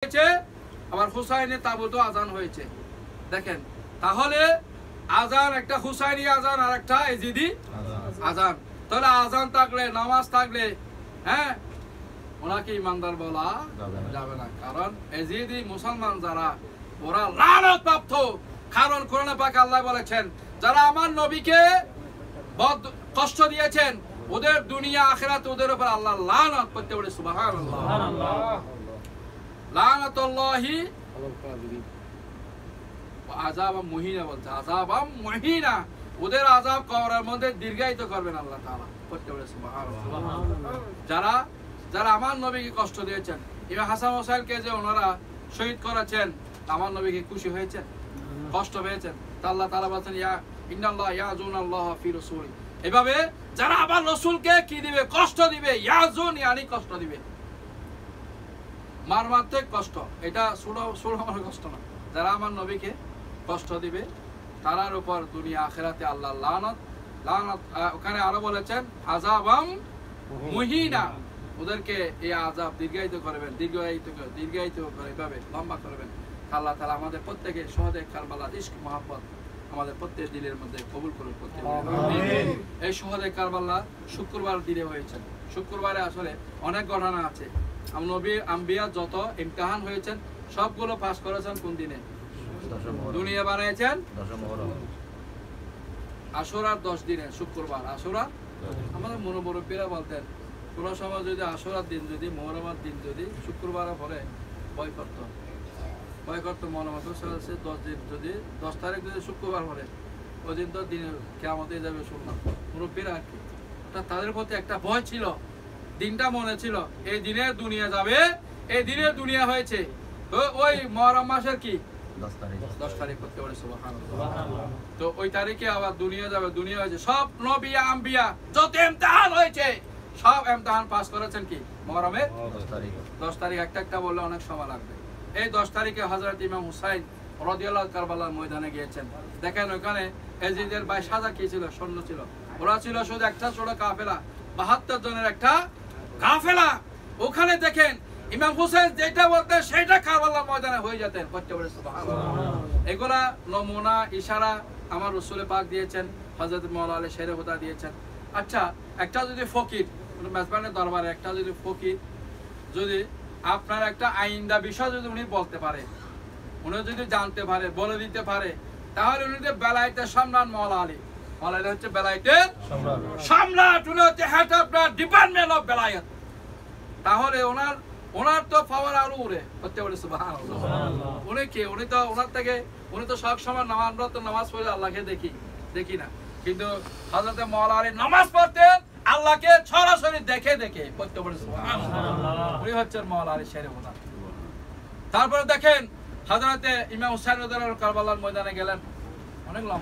হয়েছে, আবার হুসাইনের তাবুতে আজান হয়েছে। দেখেন, তাহলে আজান একটা হুসাইনি আজান আর একটা এজিদি আজান। তাহলে আজান থাকলে, নামাজ থাকলে, হ্যাঁ, ওনাকে ইমানদার বলা যাবে না। কারণ এজিদি মুসলমান যারা, ওরা লানত প্রাপ্ত। কারণ কোরআনে পাকে আল্লাহ বলেছেন, যারা আমার নবীকে কষ্ট দিয়েছেন, ওদের দুনিয়া আখিরাত ওদের উপর আল্লাহ লানত করতে বলে। সুবহানাল্লাহ। লানাতুল্লাহি আযাবাম মুহিনা বলছে, আযাবাম মুহিনা, ওদের আযাব কবরের মধ্যে দীর্ঘায়িত করবেন আল্লাহ তাআলা করতে বলে। সুবহানাল্লাহ। যারা আমার নবীকে কষ্ট দিয়েছেন, ইমাম হাসান হোসেনকে যে ওনারা শহীদ করেছেন, আমার নবীকে খুশি হয়েছেন, কষ্ট পেয়েছেন? আল্লাহ তাআলা বলেন, ইয়া ইন্নাল্লাহ ইয়াজুনাল্লাহ ফি রাসূলি। এভাবে যারা আমার রাসূলকে কি দিবে? কষ্ট দিবে। ইয়াজুন ইয়ানি কষ্ট দিবে, মারমাত্রিক কষ্ট। এটা ছোট কষ্ট না। যারা আমার নবীকে কষ্ট দিবে, তারার উপর দুনিয়া আখিরাতে আল্লাহ লানত। ওখানে আরো বলেছেন আযাবাম মুহিনা, ওদেরকে এই আযাব দীর্ঘায়িত করবেন, দীর্ঘায়িত করে এভাবে লম্বা করবেন। আল্লাহ তাআলা আমাদের প্রত্যেকের শহীদে কারবালার ইশক মহব্বত আমাদের প্রত্যেকের দিলের মধ্যে কবুল করুন। এই শহীদে কারবালা শুক্রবার দিনে হয়েছে। শুক্রবারে আসলে অনেক ঘটনা আছে। নবী আম্বিয়া যত ইমতিহান হয়েছেন সবগুলো পাস করেছেন কোন দিনে? দুনিয়া বানিয়েছেন আশুরার 10 দিনে, শুক্রবার আশুরা। আমাদের মুরব্বীরা বলতেন, কোন সময় যদি আশুরার দিন, যদি মুহররমের দিন যদি শুক্রবার পরে ভয় করতো মনে মতো 10 দিন, যদি 10 তারিখ যদি শুক্রবার পরে, ওই দিন তো দিন কিয়ামতে যাবে শুনলাম মুরব্বীরা আর কি। তাদের প্রতি একটা ভয় ছিল, দিনটা মনে ছিল এই দিনে দুনিয়া যাবে, এই দিনে দুনিয়া হয়েছে। ওই মুহররম মাসের কি 10 তারিখ করতে পারে। সুবহানাল্লাহ। তো ওই তারিখে আবার দুনিয়া যাবে, দুনিয়া হয়েছে। সব নবী আম্বিয়া যত ইমতিহান হয়েছে, সব ইমতিহান পাস করেছেন কি মুহররমের 10 তারিখ। একটা বললে অনেক সময় লাগবে। এই 10 তারিখে হযরত ইমাম হুসাইন রাদিয়াল্লাহু কারবালার ময়দানে গিয়েছেন। দেখেন ওখানে এজিদের 22,000 কি ছিল? সৈন্য ছিল। ওরা ছিল শুধু একটা ছোট কাফেলা, 72 জনের একটা কাফেলা। ওখানে দেখেন ইমাম হুসাইন যেটা বলতেন সেটা কারবালার ময়দানে হয়ে যেতেন। সুবহানাল্লাহ। এগুলা নমুনা ইশারা আমার রাসূল পাক দিয়েছেন, হযরত মাওলানা আলী শেরে হুদা দিয়েছেন। আচ্ছা, একটা যদি ফকির, মেজবানের দরবারে একটা যদি ফকির যদি আপনার একটা আইনদা বিষয় যদি উনি বলতে পারে, উনি যদি জানতে পারে, বলে দিতে পারে, তাহলে উনি যে বেলায়েতের সম্রাট মাওলানা আলী, মাওলানা আলী হচ্ছে বেলায়েতের সম্রাট, উনি হচ্ছে head of the department of Belayet. তাহলে ওনার তো পাওয়ার আরো উড়ে করতে বলে। সুবহানাল্লাহ। উনি কি? উনি তো সব সময় নামাজ পড়ে আল্লাহকে দেখি না, কিন্তু হযরত মাওলানা আলী নামাজ পড়তেন আল্লাহকে সরাসরি দেখে করতে বলে। সুবহানাল্লাহ। উনি হচ্ছেন মাওলানা আলী শেরে হুদা। তারপরে দেখেন হযরত ইমাম হুসাইন রাদিয়াল্লাহু কারবালার ময়দানে গেলেন, অনেক লম্বা